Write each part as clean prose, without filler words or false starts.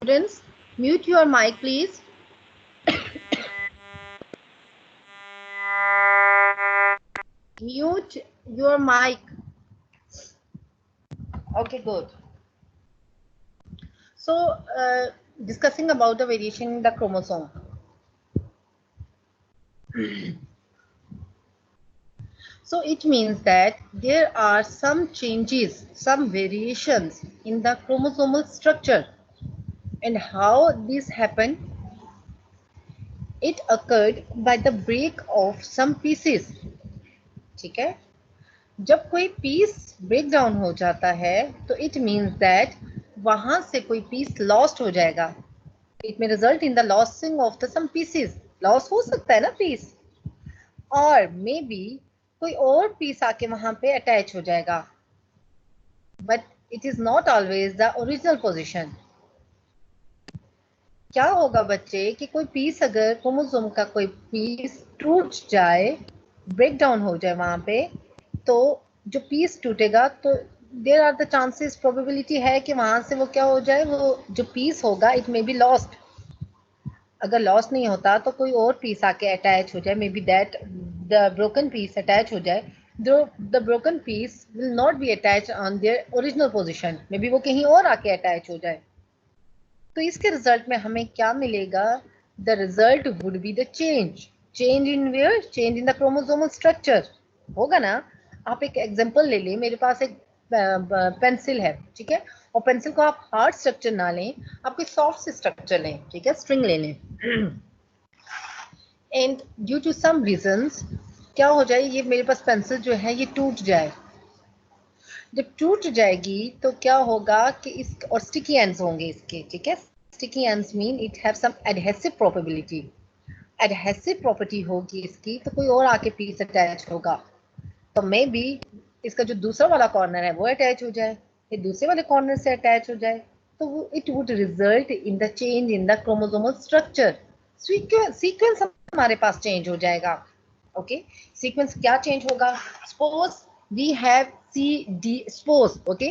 Students, mute your mic, please. Mute your mic. Okay, good. So, discussing about the variation in the chromosome. So, it means that there are some changes, some variations in the chromosomal structure. And how this happened? It occurred by the break of some pieces. ठीक है? जब कोई piece break down हो जाता है तो it means that वहां से कोई पीस लॉस्ट हो जाएगा. It may result in the losing of the some pieces. Loss हो सकता है ना पीस, और मे बी कोई और पीस आके वहां पे अटैच हो जाएगा, but it is not always the original position. क्या होगा बच्चे कि कोई पीस, अगर क्रोमोसोम का कोई पीस टूट जाए, ब्रेक डाउन हो जाए वहां पे, तो जो पीस टूटेगा तो there are the chances, probability है कि वहां से वो क्या हो जाए, वो जो पीस होगा इट मे बी लॉस्ट. अगर लॉस्ट नहीं होता तो कोई और पीस आके अटैच हो जाए, maybe that the broken piece attach हो जाए. The broken piece will not be attach on their original position, maybe वो कहीं और आके अटैच हो जाए. तो इसके रिजल्ट में हमें क्या मिलेगा? The result would be the change in where, change in the chromosomal structure. होगा ना? आप एक एग्जांपल ले लें. मेरे पास एक पेंसिल है, ठीक है, और पेंसिल को आप हार्ड स्ट्रक्चर ना लें, आप कोई सॉफ्ट स्ट्रक्चर लें, ठीक है, स्ट्रिंग ले लें. And due to some reasons क्या हो जाए, ये मेरे पास पेंसिल जो है ये टूट जाए. जब टूट जाएगी तो क्या होगा कि इस, और स्टिकी एंड्स होंगे इसके, ठीक है. Sticky ends mean it have some adhesive probability. Adhesive property होगी इसकी, तो कोई और आके पीस अटैच होगा, तो मे बी इसका जो दूसरा वाला कॉर्नर है वो अटैच हो जाए, ये दूसरे वाले कॉर्नर से अटैच हो जाए, तो वो it would result in the change in the chromosomal structure. Sequence हमारे पास चेंज हो जाएगा. ओके, सीक्वेंस क्या चेंज होगा? Suppose we have C D, suppose, okay,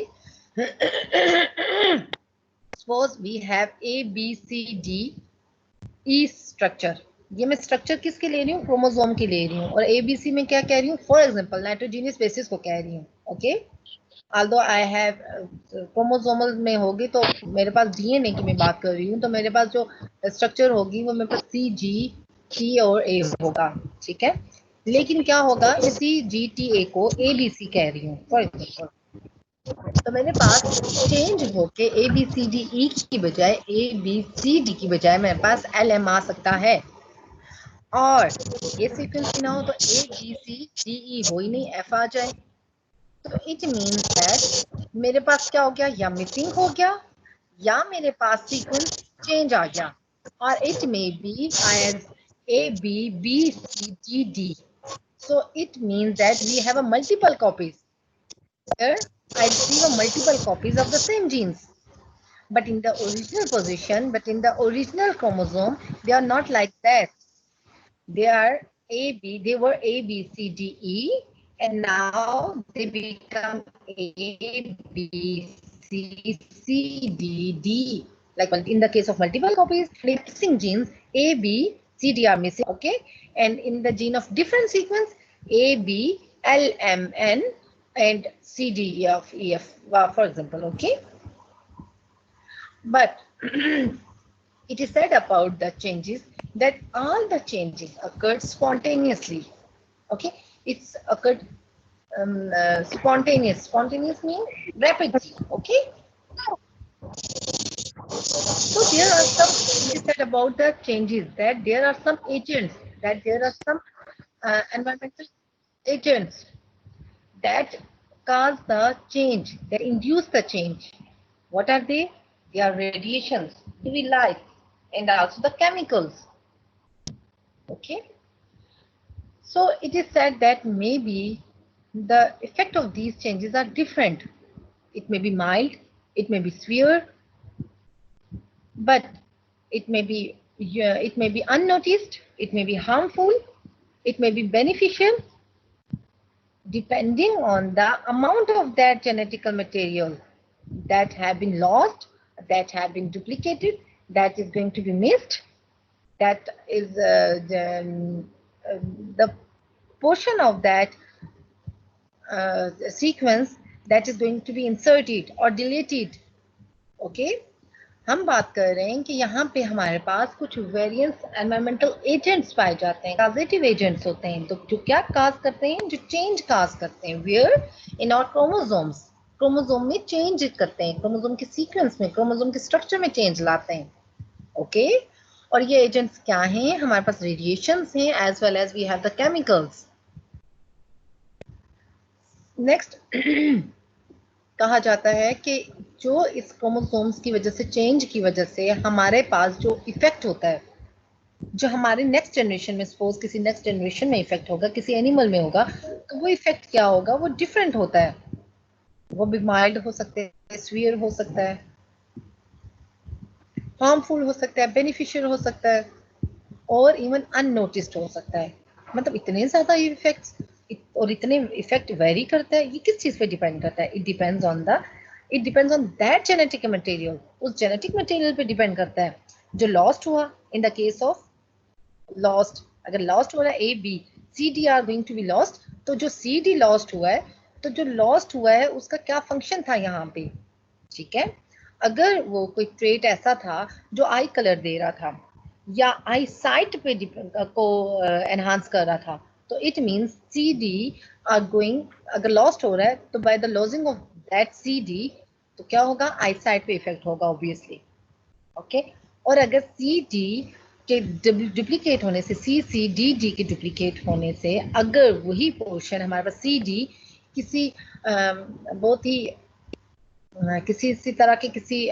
suppose we have A B C D E structure. ये मैं structure किसके ले रही हूँ? क्रोमोसोम की ले रही हूँ. और एबीसी में क्या कह रही हूँ? फॉर एग्जांपल नाइट्रोजीनियस बेसिस को कह रही हूँ. Okay, although I have chromosomal में होगी, तो मेरे पास डीएनए की मैं बात कर रही हूँ, तो मेरे पास जो स्ट्रक्चर होगी वो मेरे पास सी जी टी और ए होगा, ठीक है. लेकिन क्या होगा, सी जी टी ए को ए बी सी कह रही हूँ फॉर एग्जाम्पल, तो मेरे पास चेंज होके ए बी सी डी ई की बजाय ए बी सी डी की बजाय मेरे पास एल एम आ सकता है. और ये सीक्वेंस ना हो तो ए बी सी डी ई हो ही नहीं, एफ आ जाए. तो इट मीन्स दैट मेरे पास क्या हो गया, या मिसिंग हो गया, या मेरे पास सीक्वेंस चेंज आ गया. और it may be as A B B C D D. So it means that we have a multiple copies. Here I receive a multiple copies of the same genes, but in the original position, but in the original chromosome, they are not like that. They are A, B, they were A, B, C, D, E, and now they become A, B, C, C, D, D. Like in the case of multiple copies, missing genes, A, B, C, D are missing, okay? And in the gene of different sequence, A, B, L, M, N, and C, D, E, F, E, F, for example, okay? But it is said about the changes that all the changes occurred spontaneously. Okay, it's occurred spontaneous. Spontaneous means rapidly. Okay, so there are some, it is said about the changes that there are some agents, that there are some environmental agents that cause the change, that induce the change. What are they? They are radiations, UV light, and also the chemicals. Okay. So it is said that maybe the effect of these changes are different. It may be mild, it may be severe, but it may be, it may be unnoticed, it may be harmful, it may be beneficial, depending on the amount of that genetical material that have been lost, that have been duplicated, that is going to be missed. That is the portion of that sequence that is going to be inserted or deleted. Okay, हम बात कर रहे हैं कि यहाँ पे हमारे पास कुछ वेरिएंस एनवायरमेंटल एजेंट्स पाए जाते हैं, काजेटिव एजेंट्स होते हैं, तो जो क्या काज करते हैं, जो चेंज काज करते हैं, where in our chromosomes, chromosome में चेंज करते हैं, क्रोमोसोम के सीक्वेंस में, क्रोमोसोम के स्ट्रक्चर में चेंज लाते हैं. ओके, और ये एजेंट्स क्या हैं? हमारे पास रेडिएशंस हैं as well as we have the chemicals. Next कहा जाता है कि जो इस क्रोमोसोम्स की वजह से, चेंज की वजह से हमारे पास जो इफेक्ट होता है, जो हमारे नेक्स्ट जनरेशन में, सपोज किसी नेक्स्ट जनरेशन में इफेक्ट होगा, किसी एनिमल में होगा, तो वो इफेक्ट क्या होगा? वो डिफरेंट होता है. वो भी माइल्ड हो सकते हैं, सीवियर हो सकता है, हार्मफुल हो सकता है, बेनिफिशियल हो सकता है, और इवन अननोटिस्ड हो सकता है. मतलब इतने ज्यादा इफेक्ट्स और इतने इफेक्ट वेरी करता है. ये किस चीज पे डिपेंड करता है? It depends on that genetic material. उस जेनेटिक मटेरियल पे डिपेंड करता है जो लॉस्ट हुआ. In the case of lost, अगर लॉस्ट हो रहा है A B C D are going to be lost, तो जो सी डी लॉस्ट हुआ है, तो जो लॉस्ट हुआ है उसका क्या फंक्शन था यहाँ पे? ठीक है, अगर वो कोई ट्रेट ऐसा था जो आई कलर दे रहा था या आई साइट पे को एनहांस कर रहा था, तो it means C D are going, अगर लॉस्ट हो रहा है तो by the losing of that C D, तो क्या होगा? आई साइट पे इफेक्ट होगा ऑब्वियसली. ओके, और अगर सी डी के डुप्लीकेट होने से, सी डी डी के डुप्लीकेट होने से, अगर वही पोर्शन हमारे पास सी डी किसी बहुत ही किसी इसी तरह के किसी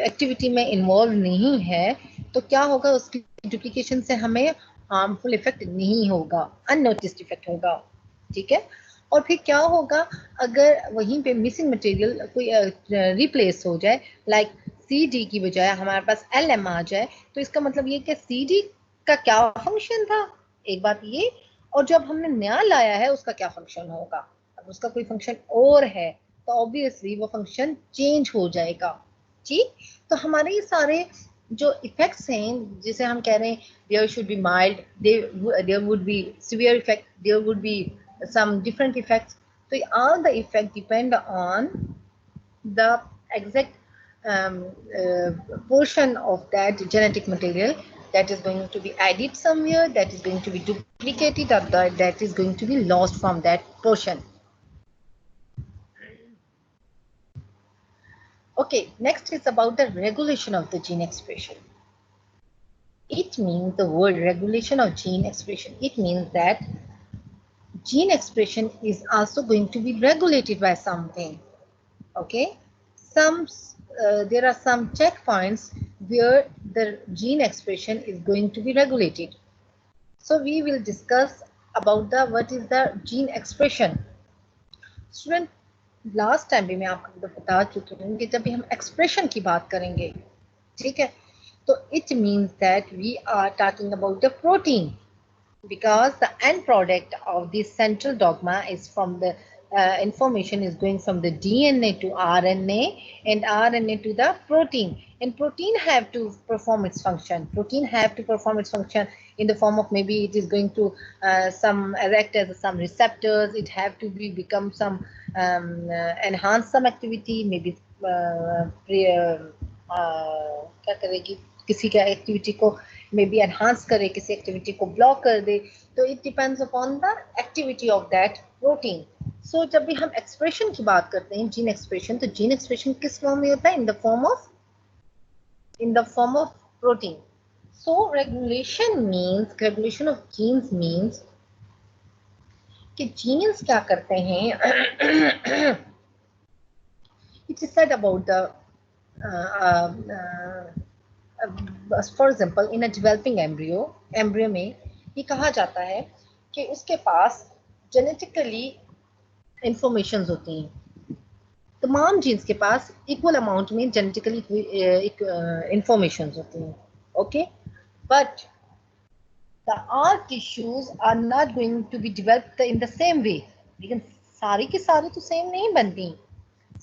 एक्टिविटी में इन्वॉल्व नहीं है, तो क्या होगा? उसकी डुप्लीकेशन से हमें हार्मफुल इफेक्ट नहीं होगा, अननोटिस्ड इफेक्ट होगा. ठीक है, और फिर क्या होगा अगर वहीं पे मिसिंग मटेरियल कोई रिप्लेस हो जाए, लाइक सी डी की बजाय हमारे पास एल एम आ जाए, तो इसका मतलब ये कि सी डी का क्या फंक्शन था, एक बात ये, और जब हमने नया लाया है उसका क्या फंक्शन होगा. अब उसका कोई फंक्शन और है तो ऑब्वियसली वो फंक्शन चेंज हो जाएगा. ठीक, तो हमारे ये सारे जो इफेक्ट्स हैं, जिसे हम कह रहे हैं there should be mild, there would be severe effect, there would be some different effects, so all the effect depend on the exact portion of that genetic material that is going to be added somewhere, that is going to be duplicated, or that is going to be lost from that portion. Okay, next is about the regulation of the gene expression. It means the word regulation of gene expression, it means that gene expression is also going to be regulated by something. Okay, there are some checkpoints where the gene expression is going to be regulated. So we will discuss about the what is the gene expression. Student, last time भी मैं आपको बता चुकी हूँ कि जब भी हम expression की बात करेंगे, ठीक है, तो it means that we are talking about the protein, because the end product of this central dogma is from the information is going from the DNA to RNA and RNA to the protein, and protein have to perform its function. Protein have to perform its function in the form of, maybe it is going to some act as some receptors, it have to be become some enhance some activity, maybe क्या करेगी, किसी का activity को may be enhance करे, किसी activity को block कर दे, तो it depends upon the activity of that protein. So जब भी हम एक्सप्रेशन की बात करते हैं, जीन एक्सप्रेशन, तो जीन एक्सप्रेशन किस फॉर्म में होता है? In the form of protein. So regulation of genes means कि जीन्स क्या करते हैं. It is said about the for example in a developing embryo में ये कहा जाता है कि उसके पास जेनेटिकली इंफॉर्मेशन होती हैं. तमाम जीन्स के पास इक्वल अमाउंट में जेनेटिकली इंफॉर्मेशन होती हैं. Okay, but the all tissues are not going to be developed in the same way. लेकिन सारी की सारी तो सेम नहीं बनती.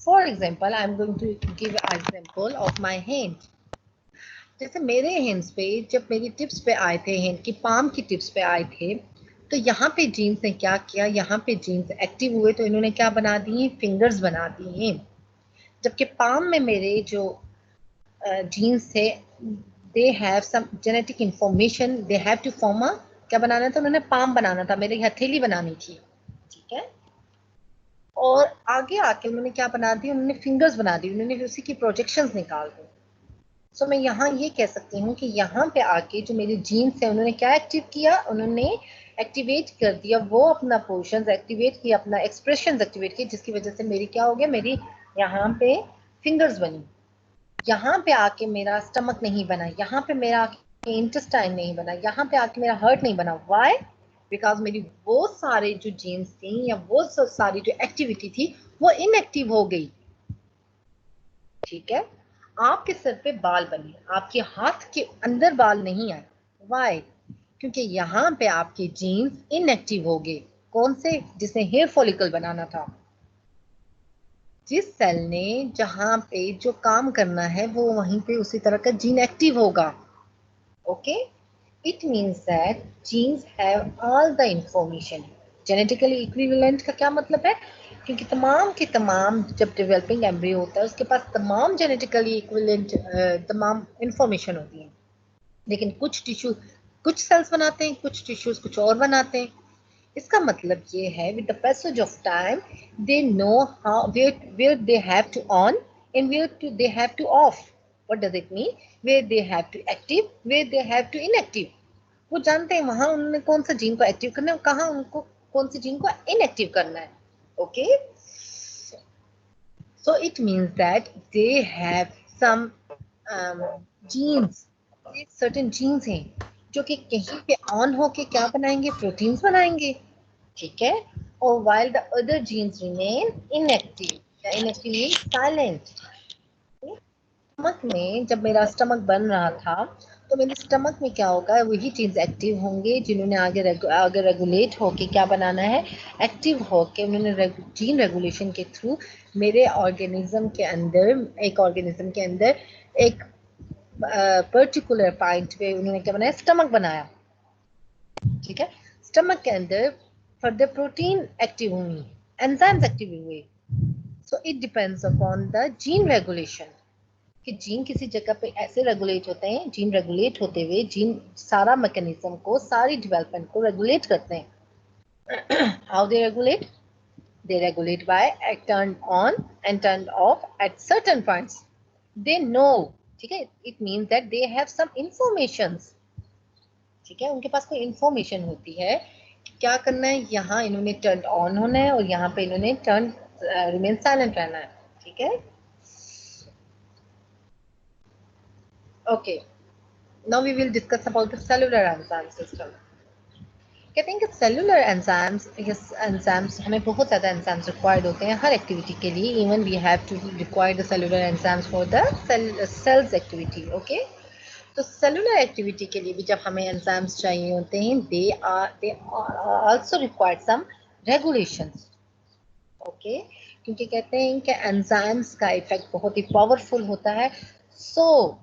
For example, I'm going to give an example of my hand. जैसे मेरे हैंड्स पे जब मेरी टिप्स पे आए थे, हैंड की पाम की टिप्स पे आए थे, तो यहाँ पे जीन्स ने क्या किया, यहाँ पे जीन्स एक्टिव हुए तो इन्होंने क्या बना दिए, फिंगर्स बना दिए। जबकि पाम में मेरे जो जीन्स थे, they have some genetic information, they have to form a, क्या बनाना था उन्होंने, पाम बनाना था, मेरी हथेली बनानी थी, ठीक है। और आगे आके उन्होंने क्या बना दी, उन्होंने फिंगर्स बना दी, उन्होंने उसी की प्रोजेक्शंस निकाल दी। सो मैं यहाँ ये कह सकती हूँ कि यहाँ पे आके जो मेरे जीन्स है उन्होंने क्या एक्टिव किया, उन्होंने एक्टिवेट कर दिया वो अपना पोर्शन एक्टिवेट किया, अपना एक्सप्रेशन एक्टिवेट किया, जिसकी वजह से मेरी क्या हो गया, मेरी यहाँ पे फिंगर्स बनी। यहाँ पे आके मेरा स्टमक नहीं बना, यहाँ पे मेरा आके इंटेस्टाइन नहीं बना, यहाँ पे आके मेरा हार्ट नहीं बना। व्हाई? बिकॉज मेरी वो सारे जो जीन्स थी या वो सारी जो एक्टिविटी थी वो इनएक्टिव हो गई, ठीक है। आपके सर पे बाल बने, आपके हाथ के अंदर बाल नहीं आए। वाई? क्योंकि यहाँ पे आपके जीन्स इनएक्टिव हो गए। कौन से? जिसने हेयर फॉलिकल बनाना था। जिस सेल ने जहां पे जो काम करना है वो वहीं पे उसी तरह का जीन एक्टिव होगा। Okay, it means that genes have all the information. Genetically equivalent का क्या मतलब है? क्योंकि तमाम के तमाम जब डेवलपिंग एम्ब्रियो होता है उसके पास तमाम जेनेटिकली इक्विवेलेंट तमाम इंफॉर्मेशन होती है, लेकिन कुछ टिश्यू कुछ सेल्स बनाते हैं, कुछ टिश्यूज कुछ और बनाते हैं। इसका मतलब ये है with the passage of time they know how where they have to on and they have to off. What does it mean? Where they have to active, where they have to inactive. वो जानते हैं वहां उन्होंने कौन सा gene को active करना है, कहाँ उनको कौन सी जीन को इनएक्टिव करना है। Okay, so it means that they have some genes, certain genes हैं जो कि कहीं पे ऑन होके क्या बनाएंगे, प्रोटीन्स बनाएंगे, ठीक है। और while the other genes remain inactive, या inactive means silent। स्टमक में जब मेरा स्टमक बन रहा था तो मेरे स्टमक में क्या होगा, वही चीज एक्टिव होंगे जिन्होंने आगे रेगुलेट होके क्या बनाना है, एक्टिव होके उन्होंने जीन रेगुलेशन के थ्रू मेरे ऑर्गेनिज्म के अंदर, एक ऑर्गेनिज्म के अंदर एक पर्टिकुलर पॉइंट पे उन्होंने क्या बनाया, स्टमक बनाया, ठीक है। स्टमक के अंदर फर्दर प्रोटीन एक्टिव हुई, एंजाइम्स एक्टिव हुए। So it depends upon the gene regulation कि जीन किसी जगह पे ऐसे रेगुलेट होते हैं, जीन रेगुलेट होते हुए जीन सारा मैकेनिज्म को, सारी डेवलपमेंट को रेगुलेट करते हैं। How they regulate? they regulate by turned on and turned off at certain points. They know, ठीक है, it means that they have some informations, ठीक है, उनके पास कोई इंफॉर्मेशन होती है क्या करना है, यहाँ इन्होंने टर्न ऑन होना है और यहाँ पे इन्होंने टर्न रिमेन साइलेंट रहना है, ठीक है। Okay, now we will discuss about the cellular enzyme system. कहते हैं कि सेलुलर एंजाइम्स, एंजाइम्स हमें बहुत ज़्यादा एंजाइम्स रिक्वायर्ड होते हैं हर एक्टिविटी के लिए। Even we have to require the cellular enzymes for the cells activity. Okay, तो सेलुलर एक्टिविटी के लिए भी जब हमें एंजाइम्स चाहिए होते हैं, they are also required some regulations. Okay, क्योंकि कहते हैं कि एंजाइम्स का इफेक्ट बहुत ही पावरफुल होता है, so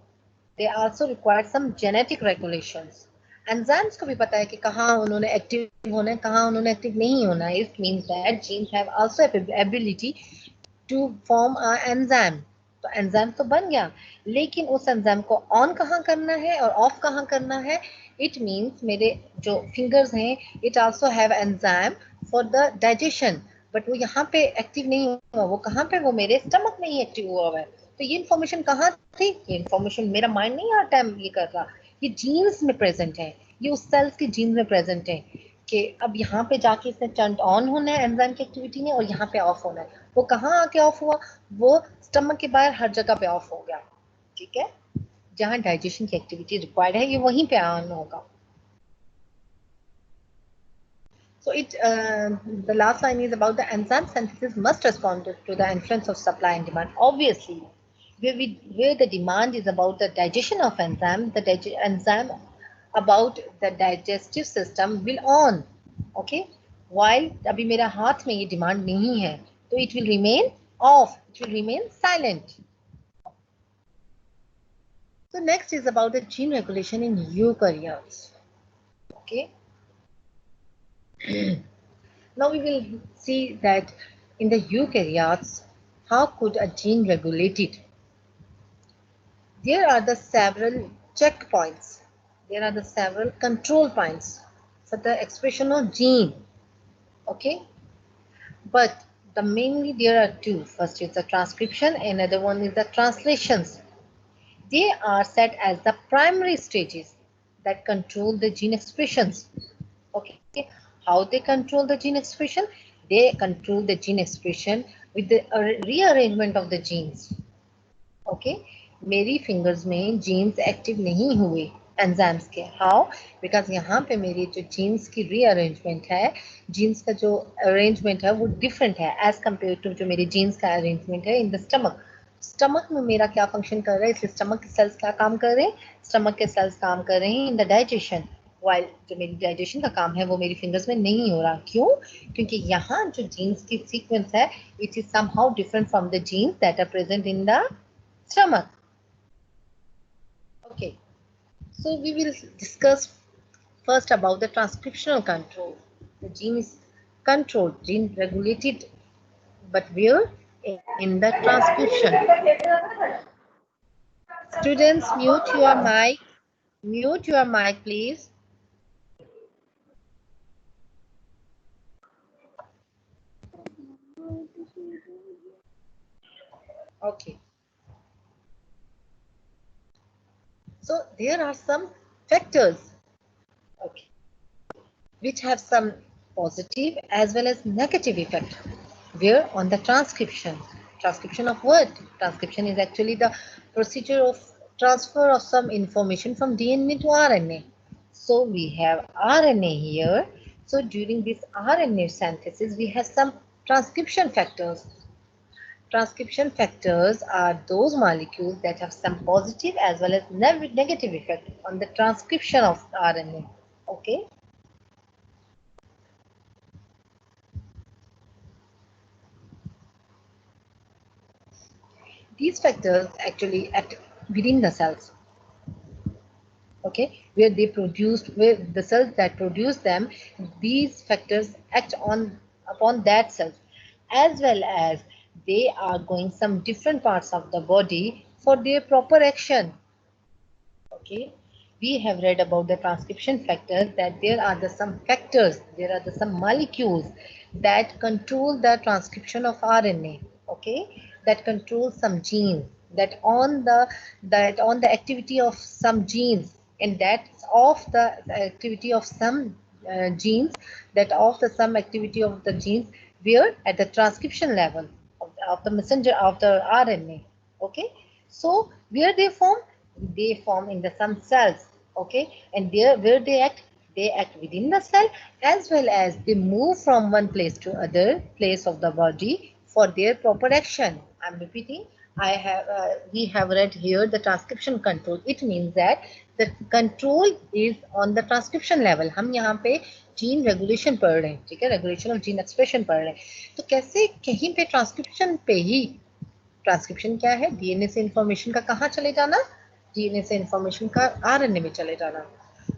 they also required some genetic regulations. Enzymes को भी पता है कि कहाँ उन्होंने एक्टिव होना है, कहाँ उन्होंने एक्टिव नहीं होना है। It means that genes have also ability to form a enzyme. तो एंजाइम तो बन गया, लेकिन उस एंजाइम को ऑन कहाँ करना है और ऑफ कहाँ करना है। इट मींस मेरे जो फिंगर्स हैं, it also have enzyme for the digestion, but वो यहाँ पे एक्टिव नहीं हुआ, वो कहाँ पे, वो मेरे स्टमक में ही एक्टिव हुआ है। तो ये इन्फॉर्मेशन कहाँ थी, ये इन्फॉर्मेशन मेरा माइंड नहीं हर टाइम ये कर रहा, ये जीन्स में प्रेजेंट है, ये उस सेल्स के जीन्स में प्रेजेंट है कि अब यहाँ पे जाके इसने टर्न ऑन होना है एंजाइम की एक्टिविटी ने और यहाँ पे ऑफ होना है। वो कहाँ आके ऑफ हुआ, वो स्टमक के बाहर हर जगह पे ऑफ हो गया, ठीक है। जहाँ डाइजेशन की एक्टिविटी रिक्वायर्ड है ये वहीं पे ऑन होगा। So the last line is about the enzyme synthesis must respond to the influence of supply and demand. Obviously, where the demand is about the digestion of enzyme, the enzyme about the digestive system will on, okay. While अभी मेरा हाथ में ये demand नहीं है, तो it will remain off, it will remain silent. So next is about the gene regulation in eukaryotes. Okay. Now we will see that in the eukaryotes, how could a gene regulate it? There are the several checkpoints. There are the several control points for the expression of gene. Okay. But the mainly there are two. First is the transcription, another one is the translations. They are set as the primary stages that control the gene expressions. Okay, how they control the gene expression? They control the gene expression with the rearrangement of the genes. Okay, मेरी fingers में jeans active नहीं हुए enzymes के. How? Because यहाँ पे मेरी जो jeans की रीअरेंजमेंट है, जीन्स का जो अरेंजमेंट है वो डिफरेंट है एज कम्पेयर टू जो मेरी जीन्स का अरेंजमेंट है इन द स्टमक. स्टमक में मेरा क्या फंक्शन कर रहा है, इसलिए स्टमक के सेल्स क्या काम कर रहे हैं, स्टमक के सेल्स काम कर रहे हैं इन द डाइजेशन. वाइल जो मेरी डाइजेशन का काम है वो मेरी फिंगर्स में नहीं हो रहा. क्यों? क्योंकि यहाँ जो जीन्स की सीक्वेंस है it is somehow different from the genes that are present in the stomach. Okay, so we will discuss first about the transcriptional control. The gene is controlled, gene regulated, but where? In the transcription. Students, mute your mic. Mute your mic, please. Okay. So there are some factors, okay, which have some positive as well as negative effect. Where? On the transcription. Transcription of what? Transcription is actually the procedure of transfer of some information from DNA to RNA. So we have RNA here. So during this RNA synthesis, we have some transcription factors. Transcription factors are those molecules that have some positive as well as negative effect on the transcription of RNA. Okay. These factors actually act within the cells. Okay, where they produced, where the cells that produce them, these factors act on upon that cells, as well as they are going some different parts of the body for their proper action. Okay, we have read about the transcription factors that there are some factors, there are some molecules that control the transcription of RNA. Okay, that control some genes, that on the activity of some genes, and that's of the activity of some genes, that of the some activity of the genes where at the transcription level of the messenger of the RNA. Okay, so where they form? They form in the some cells. Okay, and there where they act within the cell, as well as they move from one place to other place of the body for their proper action. I'm repeating. We have read here the transcription control. It means that the control is on the transcription level. हम यहाँ पे gene regulation पढ़ रहे हैं, ठीक है, regulation of gene expression पढ़ रहे हैं. तो कैसे कहीं पे ट्रांसक्रिप्शन पे ही, ट्रांसक्रिप्शन क्या है? डीएनए से इंफॉर्मेशन का कहाँ चले जाना, डीएनए से इंफॉर्मेशन का आरएनए में चले जाना.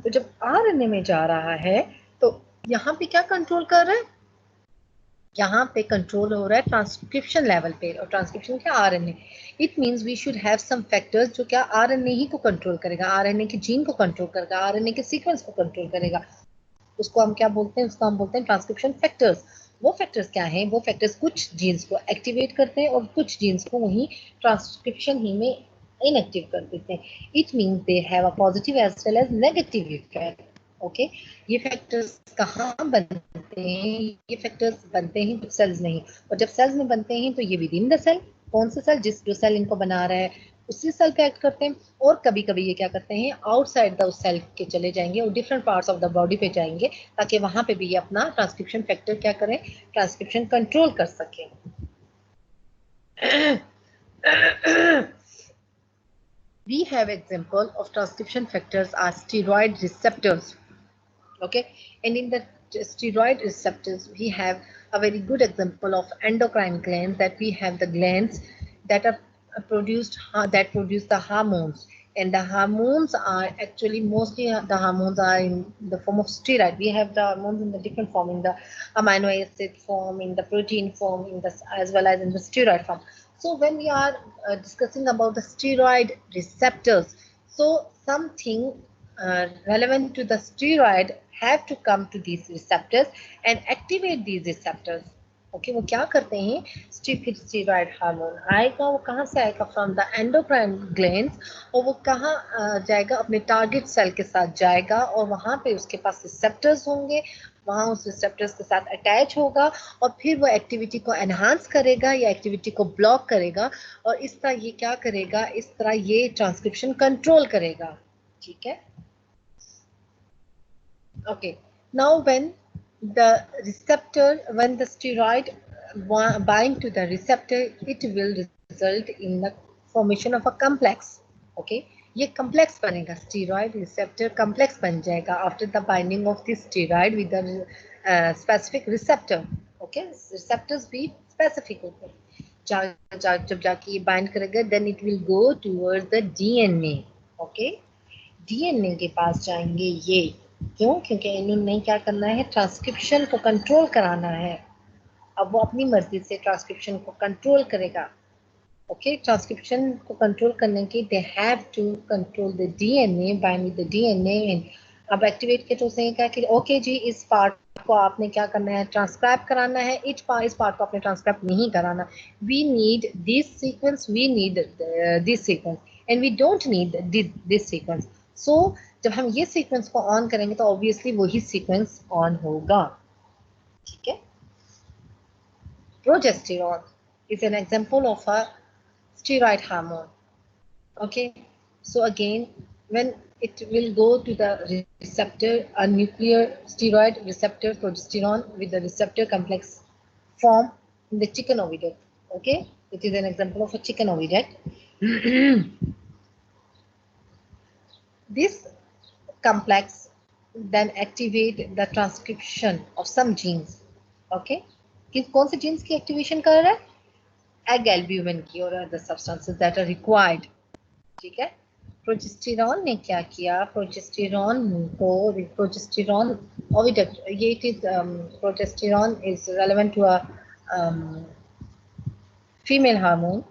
तो जब आरएनए में जा रहा है तो यहाँ पे क्या कंट्रोल कर रहा है? यहाँ पे कंट्रोल हो रहा है ट्रांसक्रिप्शन लेवल पे, और ट्रांसक्रिप्शन क्या? RNA. It means we should have some factors जो क्या आरएनए ही को कंट्रोल करेगा, आरएनए के जीन को कंट्रोल करेगा, आरएनए के सीक्वेंस को कंट्रोल करेगा. उसको हम क्या बोलते हैं? उसको हम बोलते हैं ट्रांसक्रिप्शन फैक्टर्स. वो फैक्टर्स क्या हैं? वो फैक्टर्स कुछ जीन्स को एक्टिवेट करते हैं और कुछ जीन्स को वहीं ट्रांसक्रिप्शन ही में इनएक्टिव कर देते हैं. It means they have a positive as well as negative effect. Okay, ये फैक्टर्स कहाँ बनते हैं? ये फैक्टर्स बनते हैं कुछ सेल्स में ही, और जब सेल्स में बनते हैं तो ये विद इन द सेल. कौन सा सेल? जो सेल इनको बना रहा है उसी सेल पे एक्ट करते हैं. और कभी कभी ये क्या करते हैं? आउटसाइड द सेल के चले जाएंगे और different parts of the body पे जाएंगे, ताकि वहां पे भी ये अपना ट्रांसक्रिप्शन फैक्टर क्या करें? ट्रांसक्रिप्शन कंट्रोल कर सकें. We have example of transcription factors are steroid receptors. Okay, and in the steroid receptors we have a very good example of endocrine glands, that we have the glands that are produced that produce the hormones, and the hormones are actually mostly the hormones are in the form of steroid. We have the hormones in the different form, in the amino acid form, in the protein form, in the as well as in the steroid form. So when we are discussing about the steroid receptors, so something relevant to the steroid have to come to these receptors and activate these receptors. Okay, वो क्या करते हैं, फिर steroid hormone आएगा, वो कहाँ से आएगा, फ्रॉम द एंडोक्राइन ग्लैंड्स, और वो कहाँ जाएगा, अपने टारगेट सेल के साथ जाएगा, और वहाँ पे उसके पास रिसेप्टर्स होंगे, वहाँ उस रिसेप्टर्स के साथ अटैच होगा, और फिर वो एक्टिविटी को एनहांस करेगा या एक्टिविटी को ब्लॉक करेगा, और इस तरह ये क्या करेगा, इस तरह ये ट्रांसक्रिप्शन कंट्रोल करेगा. ठीक है. Okay, now when the receptor, when the steroid bind to the receptor, it will result in the formation of a complex. Okay, ये complex बनेगा, steroid receptor complex बन जाएगा after the binding of the steroid with the specific receptor. Okay, receptors भी specific होते हैं. जब जाके ये bind करेगा, then it will go towards the DNA. Okay, DNA के पास जाएंगे ये. क्यों? क्योंकि इन्होंने क्या करना है, ट्रांसक्रिप्शन को कंट्रोल कराना है. अब वो अपनी मर्जी से ट्रांसक्रिप्शन को कंट्रोल करेगा. ओके, ट्रांसक्रिप्शन को कंट्रोल करने के they have to control the DNA, bind with the DNA. And अब एक्टिवेट के तो उसने कि ओके जी, इस पार्ट को आपने क्या करना है, ट्रांसक्राइब कराना है, इस पार्ट को आपने ट्रांसक्राइब नहीं कराना. We need this sequence, we need this sequence, and we don't need this sequence. So जब हम ये सीक्वेंस को ऑन करेंगे तो ऑब्वियसली वही सीक्वेंस ऑन होगा. ठीक है. Progesterone is an example of a steroid hormone. Okay, so again, when it will go to the receptor, a nuclear steroid receptor progesterone with the receptor complex form in the chicken ovidec. Okay, it is an example of a chicken ovidec. This complex then activate the transcription of some genes. Okay, कौन से genes की activation कर रहा है, egg albumin की और other substances that are required. ठीक है. प्रोजेस्टेरॉन ने क्या किया, प्रोजेस्टेरॉन ओविडक्ट, ये it is progesterone is relevant to a female hormone.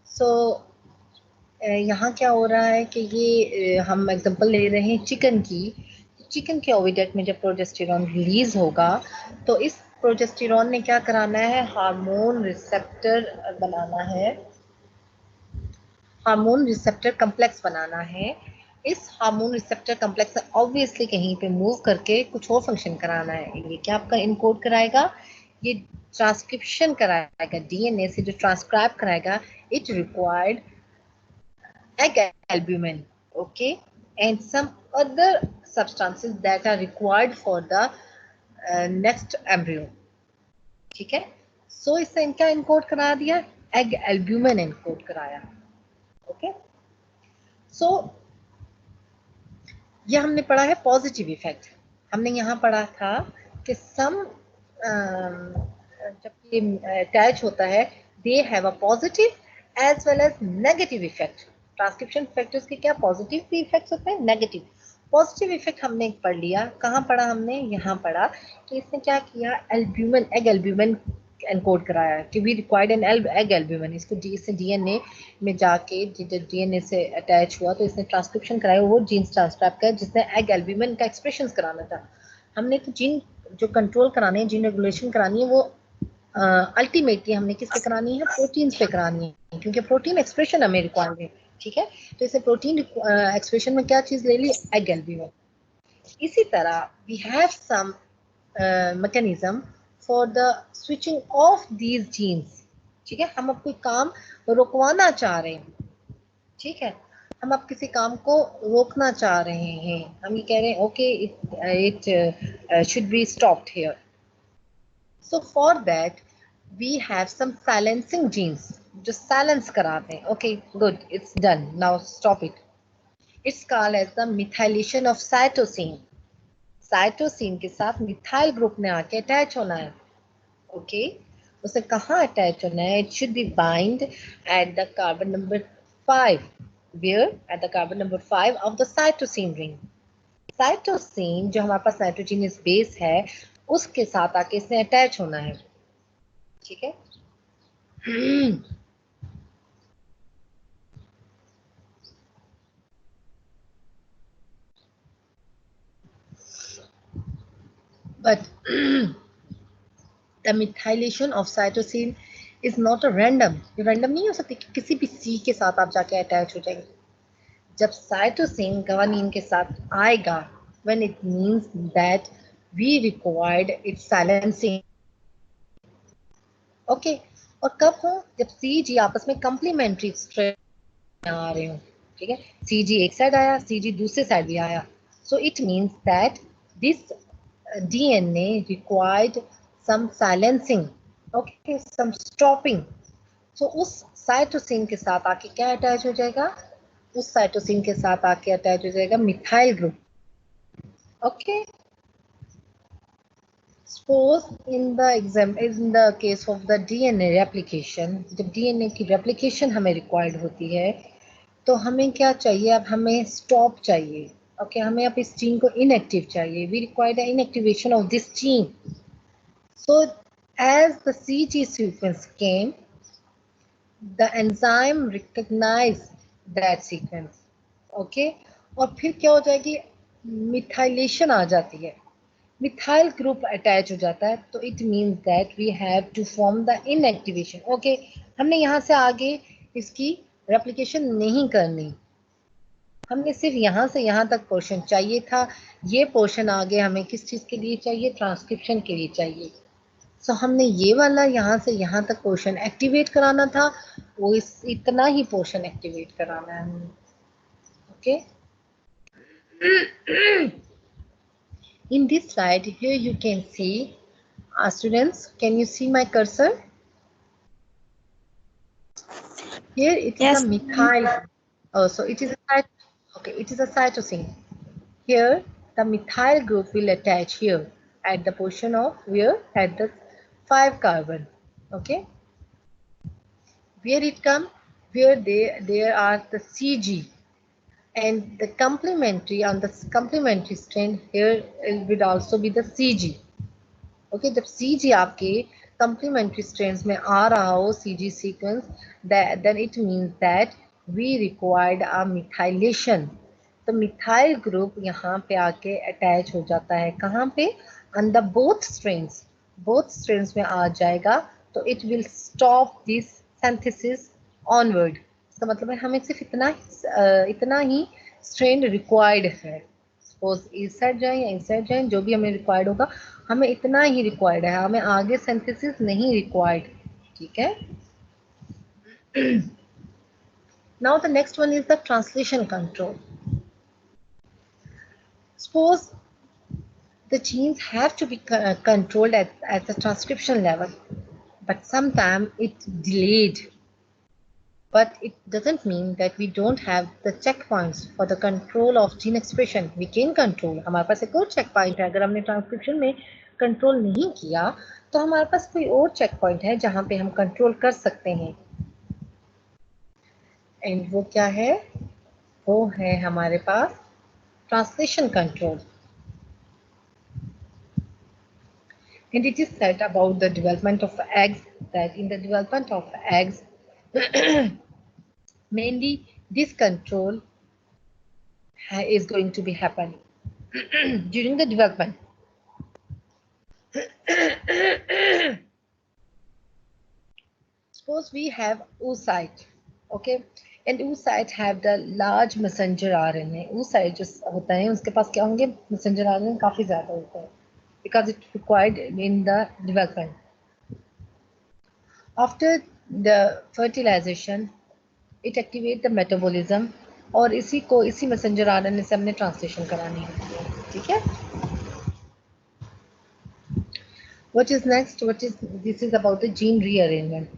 So यहाँ क्या हो रहा है कि ये हम एग्जांपल ले रहे हैं चिकन की. चिकन के ओविडक्ट में जब प्रोजेस्टेरॉन रिलीज होगा तो इस प्रोजेस्टेरॉन ने क्या कराना है, हार्मोन रिसेप्टर बनाना है, हार्मोन रिसेप्टर कम्प्लेक्स बनाना है. इस हार्मोन रिसेप्टर कम्प्लेक्स ऑब्वियसली कहीं पे मूव करके कुछ और फंक्शन कराना है. ये क्या आपका इनकोड कराएगा, ये ट्रांसक्रिप्शन कराएगा, डीएनए से जो ट्रांसक्राइब कराएगा. It required egg albumin, okay, and some other substances that are required for the next embryo. ठीक है. सो इससे क्या इनकोड करा दिया, एग एल्ब्यूमिन इनकोड कराया. ओके, सो ये हमने पढ़ा है पॉजिटिव इफेक्ट. हमने यहाँ पढ़ा था कि सम जब ये अटैच होता है, they have a positive as well as negative effect. Transcription factors के क्या पॉजिटिव भी इफेक्ट्स होते हैं, नेगेटिव. पॉजिटिव इफेक्ट हमने पढ़ लिया, कहाँ पढ़ा हमने, यहाँ पढ़ा कि इसने क्या किया, एल्ब्यूमिन, एग एल्ब्यूमिन एनकोड कराया कि we required an egg albumin. इसको इससे डीएनए में जाके डीएनए से अटैच हुआ तो इसने ट्रांसक्रिप्शन कराया, वो जीन्स ट्रांसक्राइब किया जिसने एग एल्ब्यूमिन का एक्सप्रेशन कराना था. हमने तो जीन जो कंट्रोल कराने हैं, जीन रेगुलेशन करानी है, वो अल्टीमेटली हमने किस पे करानी है, प्रोटीन पे करानी है, क्योंकि प्रोटीन एक्सप्रेशन हमें रिक्वायर्ड है. ठीक है. तो इसे प्रोटीन एक्सप्रेशन में क्या चीज ले ली, एग एल्ब्यूमिन. इसी तरह we have some mechanism for the switching off these genes. ठीक है. हम अब कोई काम रोकवाना चाह रहे हैं. ठीक है. हम अब किसी काम को रोकना चाह रहे हैं, हम ये कह रहे हैं okay it should be stopped here. So for that we have some silencing genes जो साइलेंस कराते हैं. Okay, good, it's done, now stop it. It's called as the methylation of cytosine. Cytosine के साथ मिथाइल ग्रुप ने आके attach होना है. Okay, उसे कहाँ अटैच होना है? It should be bind at the carbon number 5, where at the carbon number 5 of the cytosine ring. Cytosine जो हमारे पास नाइट्रोजनियस बेस है उसके साथ आके इसने अटैच होना है, ठीक है। But the methylation of cytosine is not a random. ये random नहीं हो सकती कि किसी भी C के साथ आप जाके अटैच हो जाएंगे। जब साइटोसिन guanine के साथ आएगा, when it means that we required its silencing. Okay, और कब हो? जब CG आपस में complementary strand आ रहे हो, ठीक है। CG एक साइड आया, CG दूसरे साइड भी आया, so it means that this DNA required some silencing, okay, some stopping. So उस साइटोसिन के साथ आके क्या अटैच हो जाएगा? उस साइटोसिन के साथ आके अटैच हो जाएगा methyl group, okay. Suppose in the case of the DNA replication, जब DNA की replication हमें required होती है तो हमें क्या चाहिए? अब हमें stop चाहिए, ओके, हमें अब इस gene को inactive चाहिए. We require the inactivation of this gene. So as the CG sequence came, the enzyme recognized that sequence, okay, और फिर क्या हो जाएगी? मिथाइलेशन आ जाती है, मिथाइल ग्रुप अटैच हो जाता है, तो it means that we have to form the inactivation, okay. हमने यहाँ से आगे इसकी रेप्लिकेशन नहीं करनी, हमने सिर्फ यहाँ से यहाँ तक पोर्शन चाहिए था। ये पोर्शन आगे हमें किस चीज़ के लिए चाहिए? ट्रांसक्रिप्शन के लिए चाहिए। सो हमने ये वाला यहाँ से यहाँ तक पोर्शन एक्टिवेट कराना था, वो इतना ही पोर्शन एक्टिवेट कराना है, okay. In this slide here you can see, students, can you see my cursor? Here it is Yes. a methyl. Oh, so it is a okay. It is a cytosine. Here the methyl group will attach here at the position of where at the 5 carbon. Okay. Where it come? Where there are the CG and the complementary on the complementary strand here it will also be the CG. Okay, जब CG आपके complementary strands में आ रहा हो CG sequence, then it means that we required a methylation. तो methyl group यहाँ पे आके attach हो जाता है, कहाँ पे? on the both strands में आ जाएगा, तो it will stop this synthesis onward. इसका मतलब है हमें सिर्फ इतना ही strand required है। सपोज इस साइड जाए या इस साइड जाए, जो भी हमें रिक्वायर्ड होगा, हमें इतना ही रिक्वायर्ड है, हमें आगे सिंथेसिस नहीं रिक्वायर्ड, ठीक है। Now the next one is the translation control. Suppose the genes have to be controlled at the transcription level, but sometimes it's delayed. But it doesn't mean that we don't have the checkpoints for the control of gene expression. We can control. हमारे पास एक और checkpoint है, अगर हमने transcription में control नहीं किया तो हमारे पास कोई और checkpoint है जहाँ पे हम कंट्रोल कर सकते हैं, एंड वो क्या है? वो है हमारे पास translation control. And it is said about the development of eggs that in the development of eggs, mainly this control is going to be happening during the development. Suppose we have oocyte, okay, and oocyte have the large messenger RNA. oocyte जो होता है उसके पास क्या होंगे? messenger RNA काफी ज़्यादा होता है, because it required in the development. After the fertilization, it activate the metabolism, और इसी messenger RNA से हमने translation करानी होती है, ठीक है। What is next? This is about the gene rearrangement.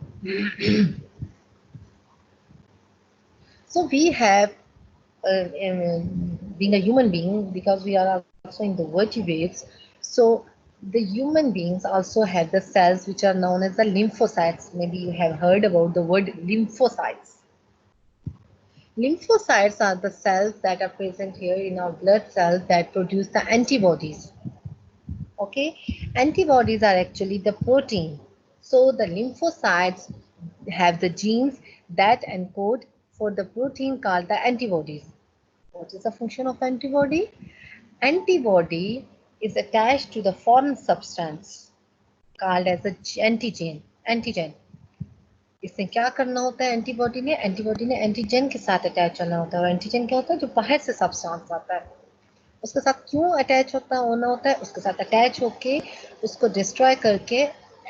So we have, being a human being, because we are also in the vertebrates, so The human beings also have the cells which are known as the lymphocytes. Maybe you have heard about the word lymphocytes. Lymphocytes are the cells that are present here in our blood cells that produce the antibodies. Okay, antibodies are actually the protein. So the lymphocytes have the genes that encode for the protein called the antibodies. What is the function of antibody? Antibody is attached to the foreign substance called as a antigen. Antigen. इसने क्या करना होता है antibody ने antigen के साथ attach होना होता है और एंटीजन क्या होता है जो बाहर से सब्सटेंस आता है उसके साथ क्यों अटैच होना होता है उसके साथ अटैच होके उसको डिस्ट्रॉय करके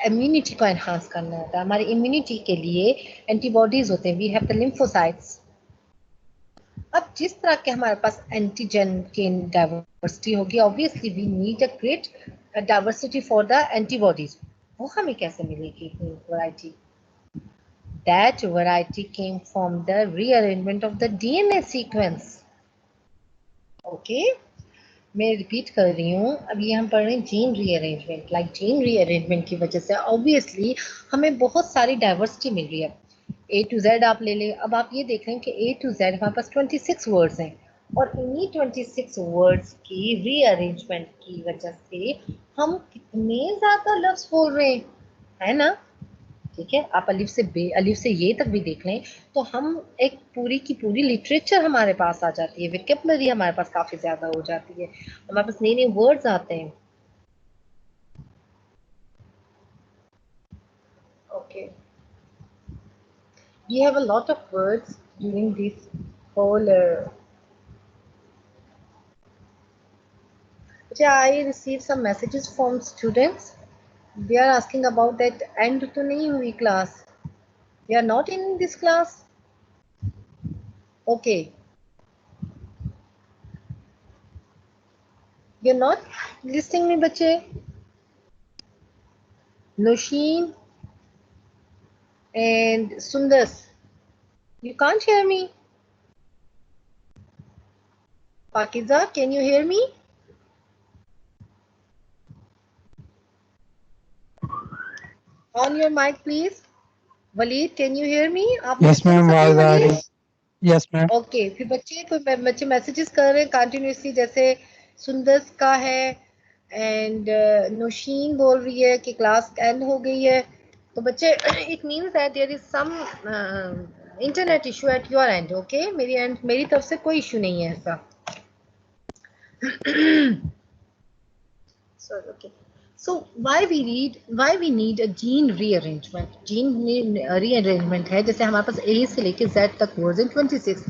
इम्यूनिटी को एनहांस करना होता है हमारी इम्यूनिटी के लिए एंटीबॉडीज होते हैं वी हैव द लिम्फोसाइट्स अब जिस तरह के हमारे पास एंटीजन की डाइवर्सिटी होगी obviously we need a great diversity for the antibodies वो हमें कैसे मिलेगी variety that variety came from the rearrangement of the DNA sequence. Okay, मैं रिपीट कर रही हूँ अब ये हम पढ़ रहे हैं gene rearrangement like gene rearrangement की वजह से ऑब्वियसली हमें बहुत सारी डाइवर्सिटी मिल रही है ए टू जेड आप ले लें अब आप ये देख रहे हैं कि ए टू जेड हमारे पास 26 वर्ड्स हैं और इन्हीं 26 वर्ड्स की रीअरेंजमेंट की वजह से हम कितने ज्यादा लफ्ज बोल रहे हैं है ना ठीक है आप अलिफ से ये तक भी देख लें तो हम एक पूरी की पूरी लिटरेचर हमारे पास आ जाती है विकेबलरी हमारे पास काफी ज्यादा हो जाती है हमारे पास नए नए वर्ड्स आते हैं okay we have a lot of words during this whole I received some messages from students they are asking about that end to nahi hui class they are not in this class okay you're not listening me bache Noshin and Sundas you can't hear me Pakiza can you hear me on your mic please Waleed can you hear me आप yes ma'am आवाज आ रही yes ma'am okay फिर बच्चे messages कर रहे हैं continuously जैसे सुंदस का है एंड नौशीन बोल रही है कि क्लास एंड हो गई है तो बच्चे it means that there is some internet issue at your end okay मेरी तरफ से कोई इशू नहीं है ऐसा sorry okay so why we need a gene rearrangement gene rearrangement है जैसे हमारे पास A से लेके Z तक वर्ड्स हैं 26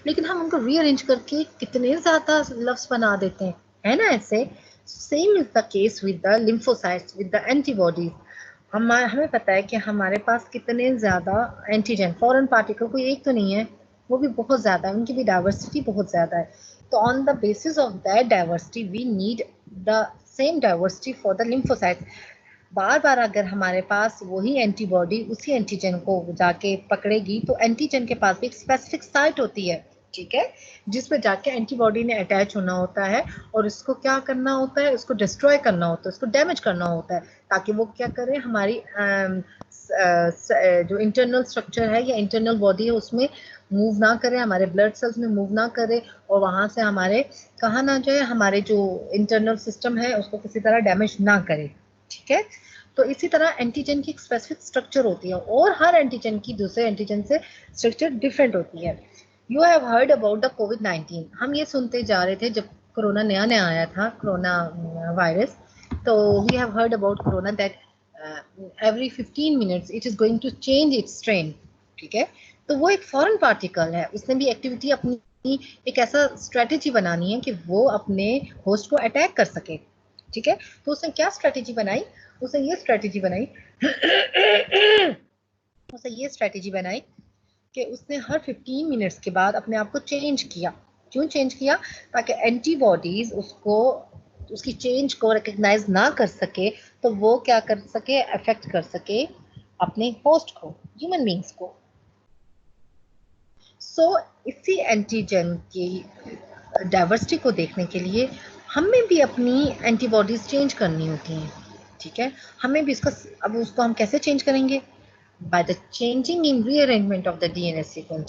लेकिन हम उनको रीअरेंज करके कितने ज्यादा लफ्ज बना देते हैं है ना ऐसे same is the case with the lymphocytes with the antibodies हमें पता है कि हमारे पास कितने ज्यादा एंटीजन फॉरेन पार्टिकल कोई एक तो नहीं है वो भी बहुत ज्यादा है उनकी भी डाइवर्सिटी बहुत ज्यादा है तो on the basis of that diversity we need the same diversity for the lymphocytes बार बार अगर हमारे पास वही एंटीबॉडी उसी एंटीजन को जाके पकड़ेगी तो एंटीजन के पास भी एक स्पेसिफिक साइट होती है ठीक है जिसमें जाके एंटीबॉडी ने अटैच होना होता है और इसको क्या करना होता है उसको डिस्ट्रॉय करना होता है उसको डैमेज करना होता है ताकि वो क्या करे हमारी जो इंटरनल स्ट्रक्चर है या इंटरनल बॉडी है उसमें मूव ना करे हमारे ब्लड सेल्स में मूव ना करे और वहां से हमारे कहा ना जाए हमारे जो इंटरनल सिस्टम है उसको किसी तरह डैमेज ना करे ठीक है तो इसी तरह एंटीजन की एक स्पेसिफिक स्ट्रक्चर होती है और हर एंटीजन की दूसरे एंटीजन से स्ट्रक्चर डिफरेंट होती है you have heard about the कोविड-19 हम ये सुनते जा रहे थे जब कोरोना नया नया आया था कोरोना वायरस तो we have heard about corona that every 15 minutes it is going to change its strain ठीक है तो वो एक फॉरेन पार्टिकल है उसने भी एक्टिविटी अपनी एक ऐसा स्ट्रेटेजी बनानी है कि वो अपने होस्ट को अटैक कर सके ठीक है तो उसने क्या स्ट्रेटेजी बनाई उसने ये स्ट्रेटेजी बनाई कि उसने हर 15 मिनट्स के बाद अपने आप को चेंज किया क्यों चेंज किया ताकि एंटीबॉडीज उसको उसकी चेंज को रिकग्नाइज ना कर सके तो वो क्या कर सके अफेक्ट कर सके अपने होस्ट को ह्यूमन बींग्स को सो इसी एंटीजन की डाइवर्सिटी को देखने के लिए हमें भी अपनी एंटीबॉडीज चेंज करनी होती हैं, ठीक है। हमें भी इसका, अब उसको हम कैसे चेंज करेंगे? By the changing in rearrangement of the DNA sequence.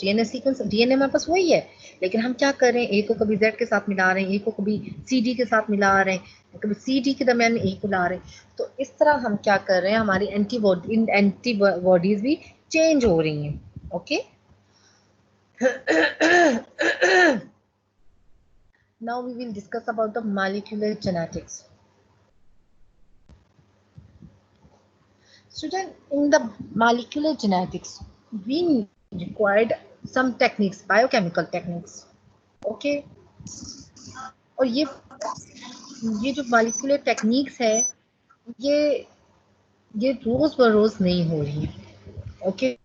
DNA हमारे पास वही है, लेकिन हम क्या कर रहे हैं, ए को कभी जेड के साथ मिला रहे हैं, ए को कभी सीडी के साथ मिला रहे हैं, कभी सीडी के दरमियान में ए को ला रहे हैं। तो इस तरह हम क्या कर रहे हैं, हमारी एंटीबॉडीज भी चेंज हो रही हैं। Okay now we will discuss about the molecular genetics. Student, in the molecular genetics, we required some techniques, biochemical techniques. Okay? और ये जो molecular techniques है, ये रोज बरोज नहीं हो रही है. Okay?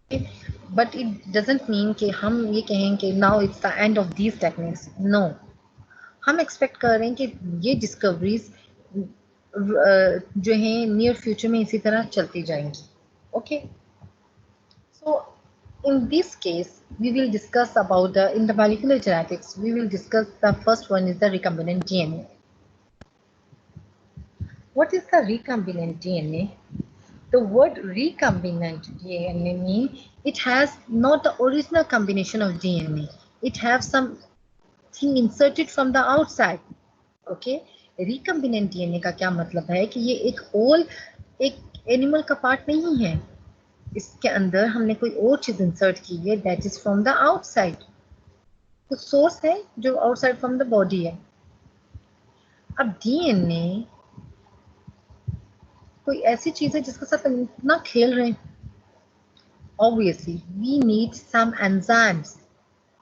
But it doesn't mean कि हम ये कहें कि now it's the end of these techniques. No. हम एक्सपेक्ट कर रहे हैं कि ये डिस्कवरीज जो हैं नियर फ्यूचर में इसी तरह चलती जाएंगी. Okay, so in this case we will discuss about in the molecular genetics we will discuss the first one is the recombinant DNA. What is the recombinant DNA? The word recombinant DNA means it has not the original combination of DNA, it has something inserted from the outside. Okay, recombinant DNA का क्या मतलब है कि ये एक whole, एक animal का part नहीं है, इसके अंदर हमने कोई और चीज इंसर्ट की है, that is from the outside. कुछ सोर्स है जो आउटसाइड फ्रॉम द बॉडी है. अब डीएनए कोई ऐसी चीज है जिसके साथ हम इतना खेल रहे हैं. Obviously we need some enzymes,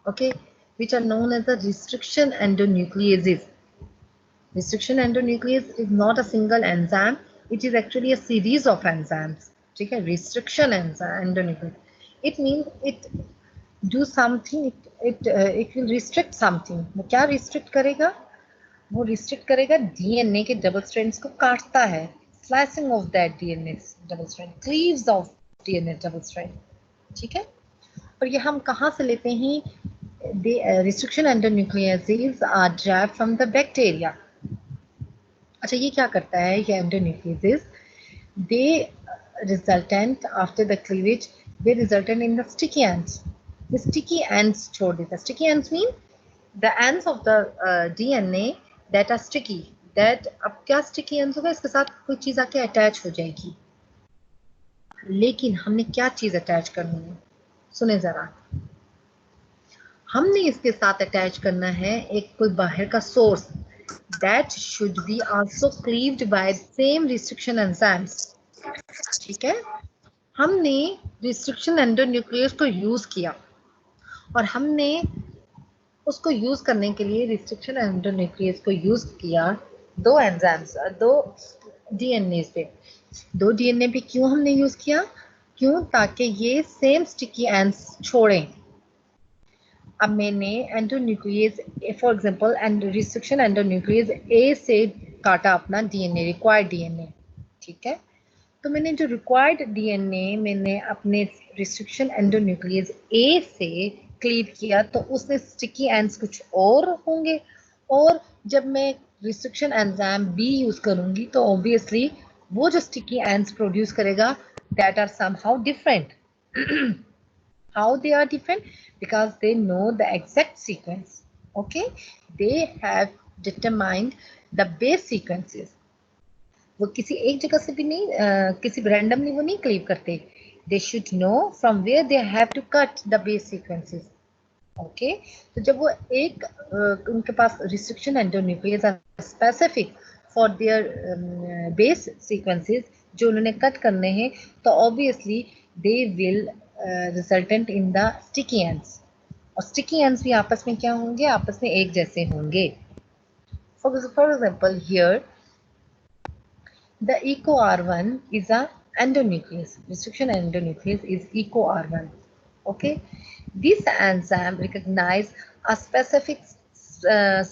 okay, which are known as the restriction endonucleases. Restriction endonuclease is not a single enzyme, it is actually a series of enzymes. ठीक है, restriction endonuclease, it means it do something, it will restrict something. वो क्या restrict करेगा? वो restrict करेगा DNA के double strands को काटता है, slicing of that DNA double strand, cleaves of DNA double strand. ठीक है, और ये हम कहाँ से लेते हैं? The restriction endonucleases are derived from the bacteria. अच्छा, ये क्या करता है? ये endonucleases, they resultant after the cleavage, they resultant in the sticky ends. The sticky ends छोड़ देता. Sticky ends mean the ends of the DNA that are sticky. That अब क्या sticky ends होगा? इसके साथ कोई चीज आके अटैच हो जाएगी. लेकिन हमने क्या चीज अटैच करनी है? सुने जरा, हमने इसके साथ अटैच करना है एक कोई बाहर का source. That should be also cleaved by same restriction enzymes. ठीक है, हमने restriction endonuclease को यूज किया और हमने उसको यूज करने के लिए restriction endonuclease को यूज किया दो एंजाइम्स, दो डीएनए पे. दो डीएनए पे क्यों हमने यूज किया? क्यों? ताकि ये सेम स्टिकी एंड्स छोड़ें. अब मैंने endonuclease for example and restriction endonuclease A से काटा अपना डीएनए, रिक्वायर्ड डीएनए. ठीक है, तो मैंने जो रिक्वायर्ड डीएनए मैंने अपने रिस्ट्रिक्शन एंडोन्यूक्लियस ए से क्लीव किया, तो उसमें स्टिकी एंड्स कुछ और होंगे, और जब मैं रिस्ट्रिक्शन एंजाइम बी यूज करूंगी तो ऑब्वियसली वो जो स्टिकी एंड्स प्रोड्यूस करेगा that are somehow different. How they are different? Because they know the exact sequence. Okay, they have determined the base sequences. वो किसी एक जगह से भी नहीं, किसी रैंडमली वो नहीं क्लीव करते. They should know from where they have to cut the base sequences. Okay, तो जब वो एक उनके पास restriction endonuclease are specific for their base sequences जो उन्होंने कट करने हैं, तो obviously they will resultant in the sticky ends. और sticky ends भी आपस में क्या होंगे? आपस में एक जैसे होंगे. For example, here the EcoR1 is a endonuclease. Restriction endonuclease is EcoR1. Okay, this enzyme recognize a specific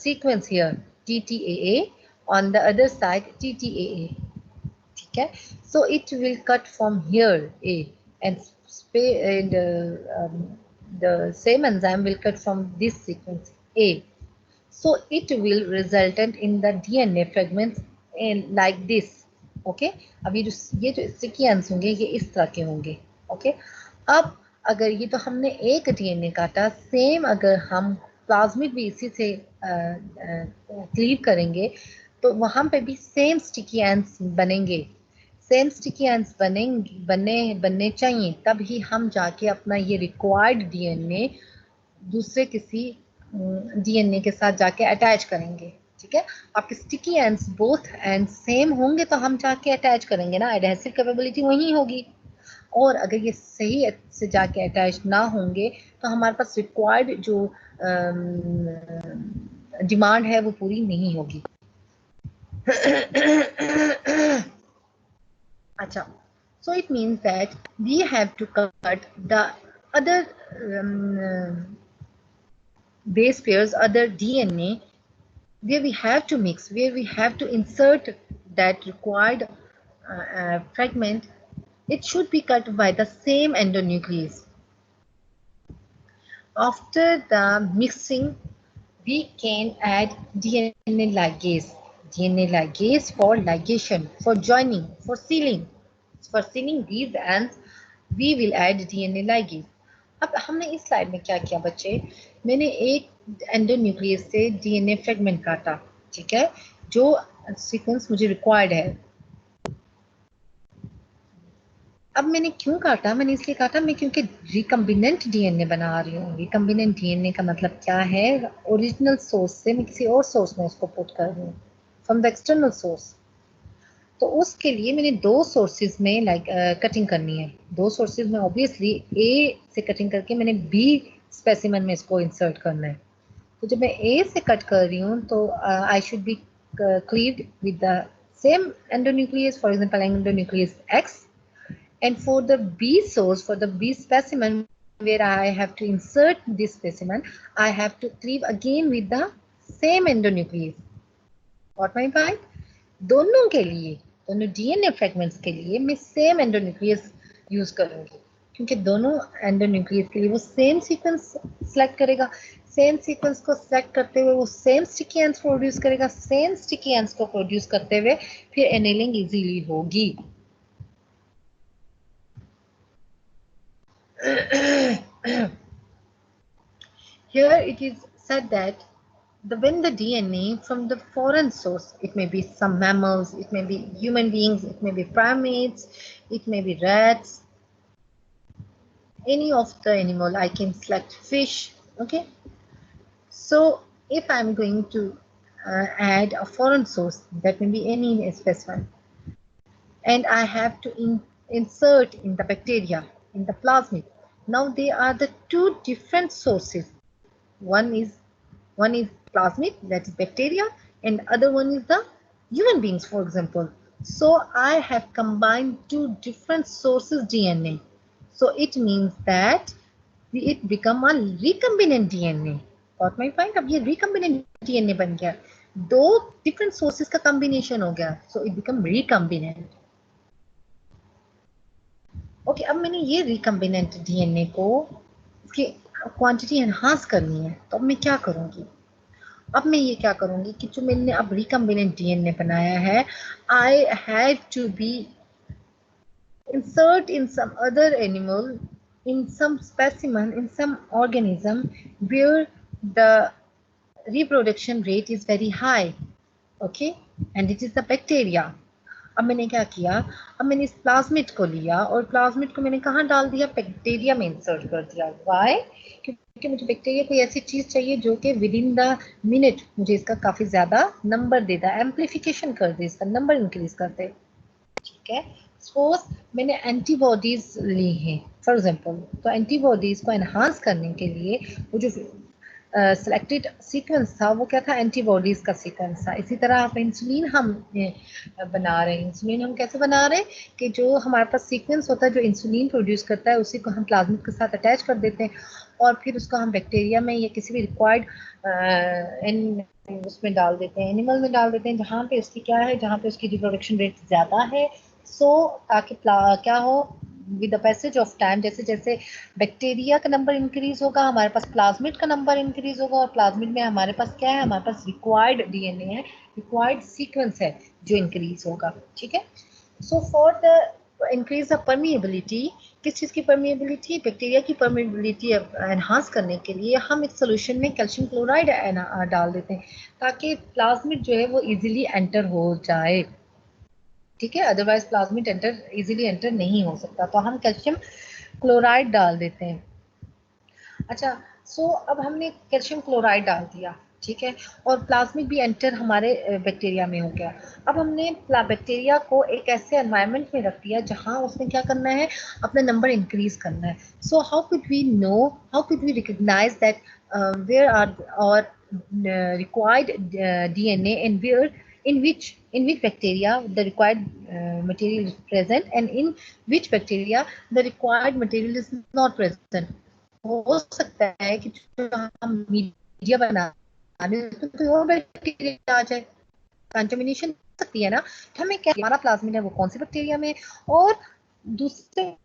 sequence here, TTAA, on the other side TTAA. ठीक है, so it will cut from here A, and the same enzyme will cut from this sequence A. so it will resultant in the DNA fragments in like this. Okay अब ये जो sticky ends होंगे ये इस तरह के होंगे. Okay अब अगर ये तो हमने एक डीएनए काटा, सेम अगर हम प्लाज्मिड भी इसी से क्लीव करेंगे तो वहां पे भी सेम स्टिकी एंड्स बनेंगे. सेम स्टिकी एंड्स बनने चाहिए, तब ही हम जाके अपना ये रिक्वायर्ड डीएनए दूसरे किसी डीएनए के साथ जाके अटैच करेंगे. ठीक है, आपके sticky ends both and same होंगे तो हम जाके अटैच करेंगे ना, एडहेसिव कैपेबिलिटी वही होगी. और अगर ये सही से जाके अटैच ना होंगे तो हमारे पास रिक्वायर्ड जो डिमांड है वो पूरी नहीं होगी. अच्छा, so it means that we have to cut the other base pairs, other DNA, where we have to mix, where we have to insert that required fragment. It should be cut by the same endonuclease. After the mixing, we can add DNA ligase. DNA ligase for ligation, for joining, for sealing. For sealing these ends, we will add DNA ligase. अब हमने इस slide में क्या किया बच्चे, मैंने एक endonuclease से डीएनए फ्रेगमेंट काटा. ठीक है, जो सीक्वेंस मुझे रिक्वायर्ड है. अब मैंने क्यों काटा, मैंने इसलिए काटा मैं क्योंकि रिकम्बिनेंट डीएनए बना रही हूँ. रिकम्बिनेंट डीएनए का मतलब क्या है, ओरिजिनल सोर्स से मैं किसी और सोर्स में उसको पुट कर रही हूँ, फ्रॉम द एक्सटर्नल सोर्स. तो उसके लिए मैंने दो सोर्सेज में कटिंग करनी है. दो सोर्सेज में ऑब्वियसली ए से कटिंग करके मैंने बी स्पेसिमेन में इसको इंसर्ट करना है. तो जब मैं ए से कट कर रही हूँ तो I should be cleaved with the same endonuclease, for example endonuclease x. And for the B source, for the B specimen, where I have to insert this specimen, I have to cleave again with the same endonuclease. Got my point? दोनों के लिए, दोनों DNA fragments के लिए मैं same endonuclease use करूंगी, क्योंकि दोनों एंडोन्यूक्लियस के लिए वो सेम सीक्वेंस सेलेक्ट करेगा. सेम सीक्वेंस को सेलेक्ट करते हुए वो सेम स्टिकी एंड्स प्रोड्यूस करेगा. सेम स्टिकी एंड्स को प्रोड्यूस करते हुए फिर एनेलिंग इजीली होगी. Here it is said that when the DNA from the foreign source, it may be some mammals, it may be human beings, it may be primates, it may be rats, any of the animal, I can select fish. Okay, so if I'm going to add a foreign source, that may be any specimen, and I have to insert in the bacteria, in the plasmid. Now they are the two different sources. One is plasmid, that is bacteria, and other one is the human beings, for example. So I have combined two different sources DNA. So it means that it become a recombinant DNA. Got my point? अब ये recombinant DNA बन गया, दो different sources का combination हो गया, so it become recombinant. Okay, अब मैंने ये रिकम्बिनेंट डीएनए को इसकी क्वांटिटी एनहांस करनी है, तो अब मैं क्या करूंगी, अब मैं ये क्या करूंगी कि जो मैंने अब रिकम्बिनेंट डीएनए बनाया है, I have to be insert in some other animal, in some specimen, in some organism where the reproduction rate is very high. Okay, and it is the bacteria. अब मैंने क्या किया, अब मैंने इस प्लाज्मिड को लिया और प्लाज्मिड को मैंने कहाँ डाल दिया, बैक्टीरिया में इंसर्ट कर दिया. व्हाई? क्योंकि मुझे बैक्टीरिया कोई ऐसी चीज चाहिए जो कि विद इन द मिनट मुझे इसका काफी ज्यादा नंबर दे दे, एम्प्लीफिकेशन कर दे, इसका नंबर इंक्रीज कर दे. ठीक है, सपोज मैंने एंटीबॉडीज ली हैं फॉर एग्जांपल, तो एंटीबॉडीज को एनहांस करने के लिए वो जो सिलेक्टेड सीक्वेंस था वो क्या था, एंटीबॉडीज का सीक्वेंस था. इसी तरह आप इंसुलिन हम बना रहे हैं. इंसुलिन हम कैसे बना रहे हैं कि जो हमारे पास सीक्वेंस होता है जो इंसुलिन प्रोड्यूस करता है, उसी को हम प्लाज्मिड के साथ अटैच कर देते हैं और फिर उसको हम बैक्टीरिया में या किसी भी रिक्वायर्ड उसमें डाल देते हैं, एनिमल में डाल देते हैं, जहाँ पे उसकी क्या है, जहाँ पे उसकी रिप्रोडक्शन रेट ज़्यादा है. सो ताकि क्या हो, with the passage of time, जैसे जैसे बैक्टीरिया का नंबर इंक्रीज होगा, हमारे पास प्लाज्मिड का नंबर इंक्रीज होगा, और प्लाज्मिड में हमारे पास क्या है, हमारे पास रिक्वायर्ड डीएनए है, रिक्वायर्ड सीक्वेंस है जो इंक्रीज होगा, ठीक है। So for the increase the permeability, किस चीज़ की परमिएबिलिटी, बैक्टीरिया की परमिएबिलिटी एनहांस करने के लिए हम इस सोल्यूशन में कैल्शियम क्लोराइड डाल देते हैं ताकि प्लाज्मिड जो है वो इजीली एंटर हो जाए, ठीक है। अदरवाइज प्लाज्मिड इजीली एंटर नहीं हो सकता, तो हम कैल्शियम क्लोराइड डाल देते हैं। अच्छा, सो अब हमने कैल्शियम क्लोराइड डाल दिया, ठीक है, और प्लाज्मिड भी एंटर हमारे बैक्टीरिया में हो गया। अब हमने बैक्टीरिया को एक ऐसे एनवायरनमेंट में रख दिया जहां उसने क्या करना है, अपना नंबर इंक्रीज करना है। So how could we know, how could we recognise that where are our required DNA and where in which bacteria the required material is present and in which bacteria the required material is not present। हो सकता है कि जो हम media बना रहे हैं उसमें कोई और बैक्टीरिया आ जाए, कंटामिनेशन हो सकती है ना। तो हमें क्या, हमारा प्लाज्मिड है वो कौन सी बैक्टीरिया में, और दूसरे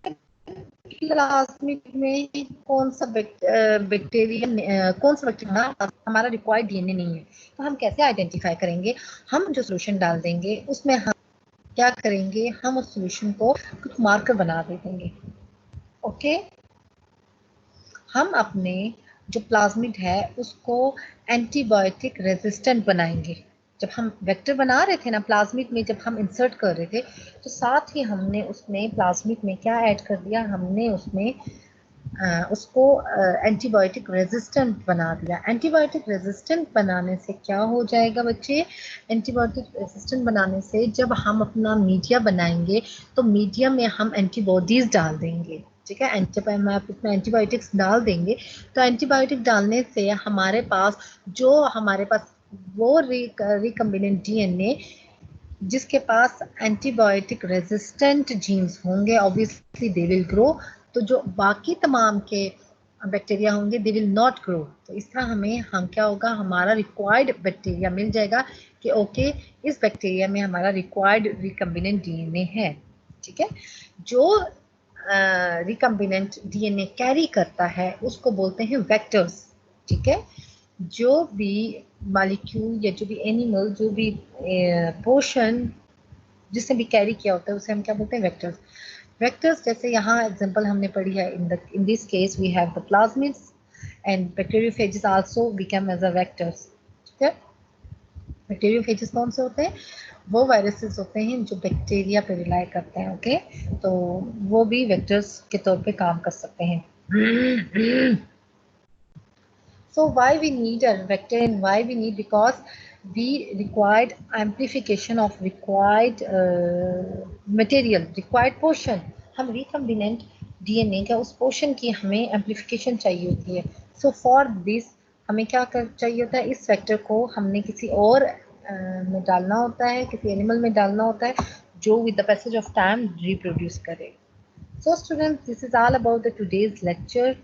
प्लाज्मिड में कौन सा बैक्टीरिया, कौन सा बैक्टीरिया हमारा रिक्वायर्ड डीएनए नहीं है। तो हम कैसे आइडेंटिफाई करेंगे, हम जो सोल्यूशन डाल देंगे उसमें हम क्या करेंगे, हम उस सोल्यूशन को कुछ मार्कर बना दे देंगे, ओके। हम अपने जो प्लाज्मिड है उसको एंटीबायोटिक रेजिस्टेंट बनाएंगे। जब हम वेक्टर बना रहे थे ना प्लाज्मिड में, जब हम इंसर्ट कर रहे थे, तो साथ ही हमने उसमें प्लाज्मिड में क्या ऐड कर दिया, हमने उसमें उसको एंटीबायोटिक रेजिस्टेंट बना दिया। एंटीबायोटिक रेजिस्टेंट बनाने से क्या हो जाएगा बच्चे, एंटीबायोटिक रेजिस्टेंट बनाने से जब हम अपना मीडिया बनाएंगे तो मीडिया में हम एंटीबॉडीज डाल देंगे, ठीक है। जब हम अपना एंटीबायोटिक्स डाल देंगे तो एंटीबायोटिक डालने से हमारे पास वो रिकम्बिनेंट डीएनए जिसके पास एंटीबायोटिक रेजिस्टेंट जीन्स होंगे, ऑब्वियसली दे विल ग्रो, तो जो बाकी तमाम के बैक्टीरिया होंगे दे विल नॉट ग्रो। तो इस तरह हम क्या होगा, हमारा रिक्वायर्ड बैक्टीरिया मिल जाएगा कि ओके इस बैक्टीरिया में हमारा रिक्वायर्ड रिकम्बिनेंट डीएनए है, ठीक है। जो रिकम्बिनेंट डीएनए कैरी करता है उसको बोलते हैं वेक्टर्स, ठीक है। जो भी मॉलिक्यूल या जो भी एनिमल, जो भी पोर्शन जिसने भी कैरी किया होता है उसे हम क्या बोलते हैं, वेक्टर्स। वेक्टर्स जैसे यहाँ एग्जांपल हमने पढ़ी है, in this case we have the plasmids and bacteriophages also become as a vectors, ठीक है। बैक्टीरियोफेजेस कौन से होते हैं, वो वायरसेस होते हैं जो बैक्टीरिया पे रिलाई करते हैं, ओके। तो वो भी वेक्टर्स के तौर पे काम कर सकते हैं। So why we need a vector and why we need, because we required amplification of required material, required portion। हम recombinant DNA का उस portion की हमें amplification चाहिए होती है। So for this हमें क्या चाहिए होता है, इस vector को हमने किसी और में डालना होता है, किसी एनिमल में डालना होता है जो with the passage of time reproduce करे। So students, this is all about the today's lecture.